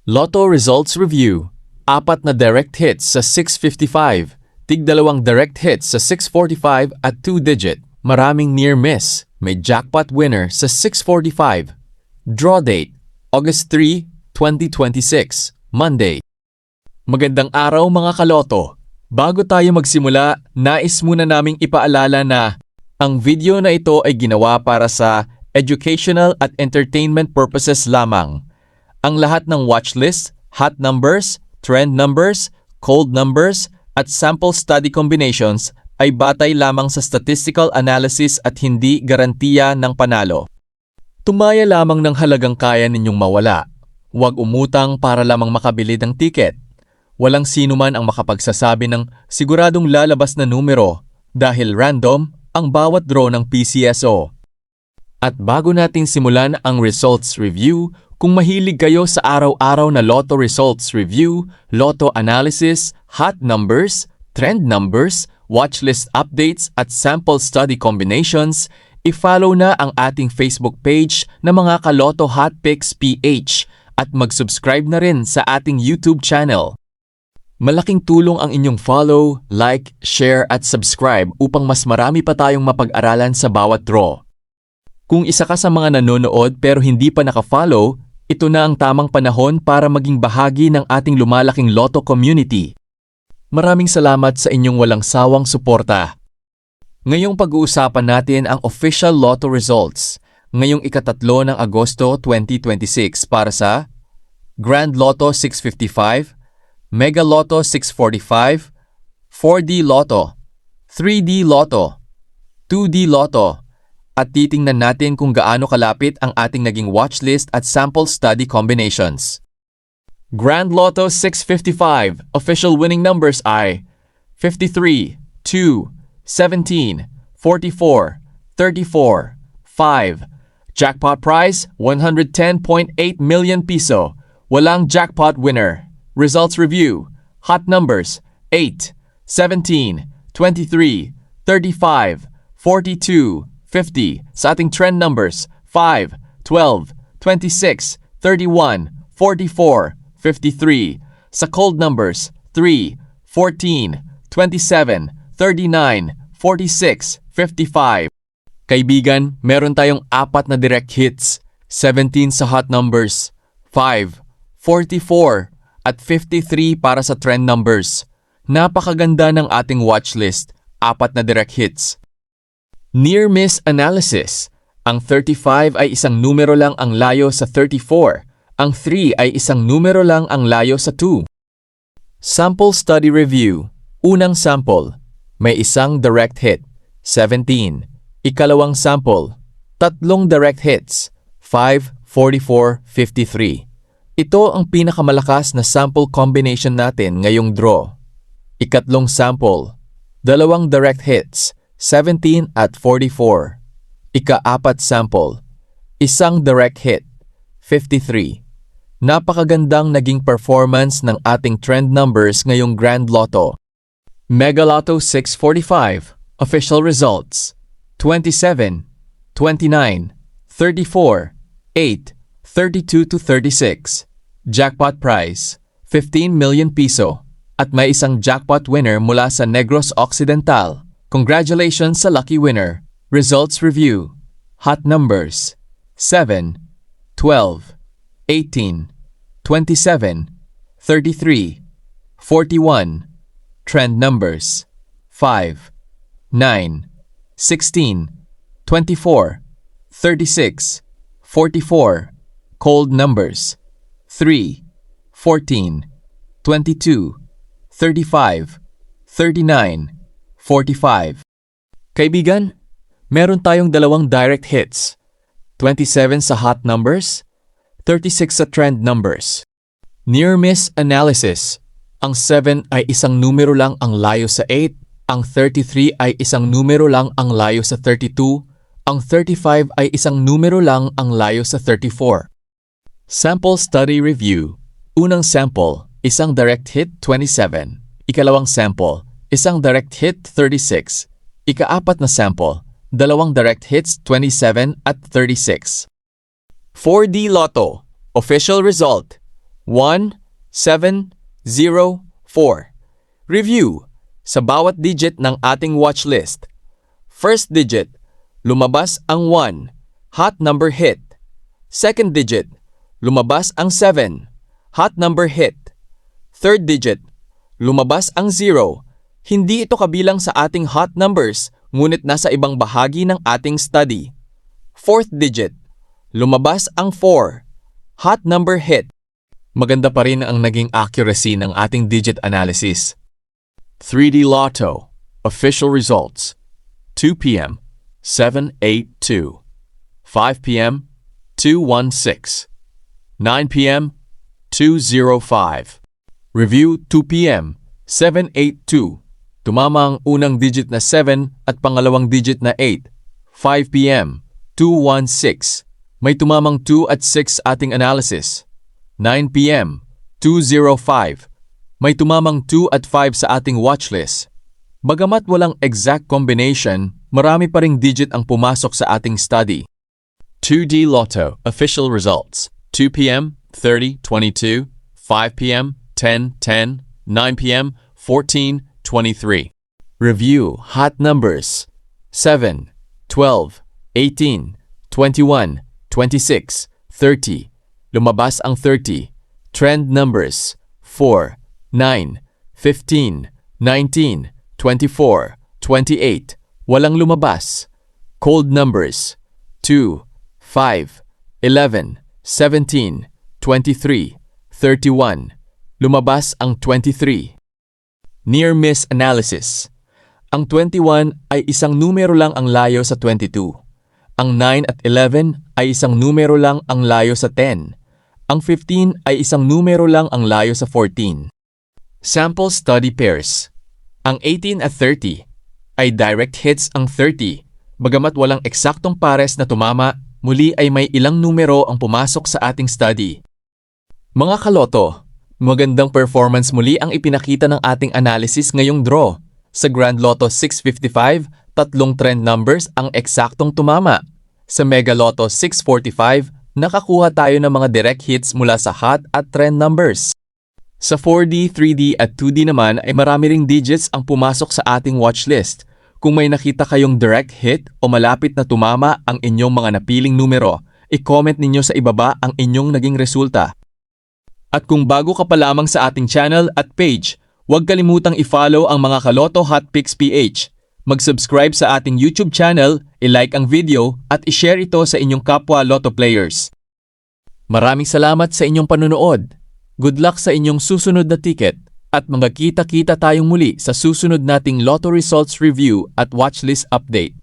Lotto Results Review. 4 na direct hits sa 655, tig-2 direct hits sa 645 at 2-digit. Maraming near miss. May jackpot winner sa 645. Draw date, August 3, 2026, Monday. Magandang araw mga kaloto. Bago tayo magsimula, nais muna naming ipaalala na ang video na ito ay ginawa para sa educational at entertainment purposes lamang. Ang lahat ng watchlist, hot numbers, trend numbers, cold numbers, at sample study combinations ay batay lamang sa statistical analysis at hindi garantiya ng panalo. Tumaya lamang ng halagang kaya ninyong mawala. Huwag umutang para lamang makabili ng tiket. Walang sino man ang makapagsasabi ng siguradong lalabas na numero dahil random ang bawat draw ng PCSO. At bago natin simulan ang results review, kung mahilig kayo sa araw-araw na Lotto Results Review, Lotto Analysis, Hot Numbers, Trend Numbers, Watchlist Updates at Sample Study Combinations, i-follow na ang ating Facebook page na mga Kaloto Hot Picks PH at mag-subscribe na rin sa ating YouTube channel. Malaking tulong ang inyong follow, like, share at subscribe upang mas marami pa tayong mapag-aralan sa bawat draw. Kung isa ka sa mga nanonood pero hindi pa naka-follow, ito na ang tamang panahon para maging bahagi ng ating lumalaking Lotto community. Maraming salamat sa inyong walang sawang suporta. Ngayong pag-uusapan natin ang official Lotto results ngayong ika-3 ng Agosto 2026 para sa Grand Lotto 655, Mega Lotto 645, 4D Lotto, 3D Lotto, 2D Lotto, at titingnan natin kung gaano kalapit ang ating naging watchlist at sample study combinations. Grand Lotto 655 official winning numbers ay 53, 2, 17, 44, 34, 5. Jackpot prize 110.8 million piso. Walang jackpot winner. Results review. Hot numbers 8, 17, 23, 35, 42, 50 sa ating trend numbers 5, 12, 26, 31, 44, 53 sa cold numbers 3, 14, 27, 39, 46, 55. Kaibigan, meron tayong 4 na direct hits, 17 sa hot numbers, 5, 44 at 53 para sa trend numbers. Napakaganda ng ating watchlist, 4 na direct hits. Near miss analysis. Ang 35 ay isang numero lang ang layo sa 34. Ang 3 ay isang numero lang ang layo sa 2. Sample study review. Unang sample, may isang direct hit, 17. Ikalawang sample, 3 direct hits, 5, 44, 53. Ito ang pinakamalakas na sample combination natin ngayong draw. Ikatlong sample, 2 direct hits, 17 at 44. Ika-4 sample, 1 direct hit, 53. Napakagandang naging performance ng ating trend numbers ngayong Grand Lotto. Mega Lotto 645, official results, 27, 29, 34, 8, 32 to 36. Jackpot prize, 15 million piso. At may isang jackpot winner mula sa Negros Occidental. Congratulations sa lucky winner. Results review. Hot numbers 7, 12, 18, 27, 33, 41. Trend numbers 5, 9, 16, 24, 36, 44. Cold numbers 3, 14, 22, 35, 39, 45. Kaibigan, meron tayong 2 direct hits. 27 sa hot numbers, 36 sa trend numbers. Near miss analysis. Ang 7 ay isang numero lang ang layo sa 8. Ang 33 ay isang numero lang ang layo sa 32. Ang 35 ay isang numero lang ang layo sa 34. Sample study review. Unang sample, isang direct hit 27. Ikalawang sample, isang direct hit 36. Ika-4 na sample, 2 direct hits 27 at 36. 4D Lotto. Official result. 1, 7, 0, 4. Review. Sa bawat digit ng ating watch list. First digit, lumabas ang 1, hot number hit. Second digit, lumabas ang 7, hot number hit. Third digit, lumabas ang 0. Hindi ito kabilang sa ating hot numbers, ngunit nasa ibang bahagi ng ating study. Fourth digit, lumabas ang 4, hot number hit. Maganda pa rin ang naging accuracy ng ating digit analysis. 3D Lotto, official results. 2 p.m., 782. 5 p.m., 216. 9 p.m., 205. Review 2 p.m., 782. Tumama ang unang digit na 7 at pangalawang digit na 8. 5 p.m., 216. May tumamang 2 at 6 ating analysis. 9 p.m., 205. May tumamang 2 at 5 sa ating watchlist. Bagamat walang exact combination, marami pa ring digit ang pumasok sa ating study. 2D Lotto, official results. 2 p.m., 30, 22. 5 p.m., 10, 10. 9 p.m., 14, 23. Review, hot numbers. 7, 12, 18, 21, 26, 30. Lumabas ang 30. Trend numbers. 4, 9, 15, 19, 24, 28. Walang lumabas. Cold numbers. 2, 5, 11, 17, 23, 31. Lumabas ang 23. Near-miss analysis. Ang 21 ay isang numero lang ang layo sa 22. Ang 9 at 11 ay isang numero lang ang layo sa 10. Ang 15 ay isang numero lang ang layo sa 14. Sample study pairs. Ang 18 at 30 ay direct hits ang 30. Bagamat walang eksaktong pares na tumama, muli ay may ilang numero ang pumasok sa ating study. Mga kaloto, magandang performance muli ang ipinakita ng ating analysis ngayong draw. Sa Grand Lotto 655, tatlong trend numbers ang eksaktong tumama. Sa Mega Lotto 645, nakakuha tayo ng mga direct hits mula sa hot at trend numbers. Sa 4D, 3D at 2D naman ay marami ring digits ang pumasok sa ating watchlist. Kung may nakita kayong direct hit o malapit na tumama ang inyong mga napiling numero, i-comment ninyo sa ibaba ang inyong naging resulta. At kung bago ka pa lamang sa ating channel at page, huwag kalimutang i-follow ang mga Kaloto Hot Picks PH. Mag-subscribe sa ating YouTube channel, i-like ang video at i-share ito sa inyong kapwa Lotto players. Maraming salamat sa inyong panonood. Good luck sa inyong susunod na ticket at magkita-kita tayong muli sa susunod nating Lotto Results Review at Watchlist Update.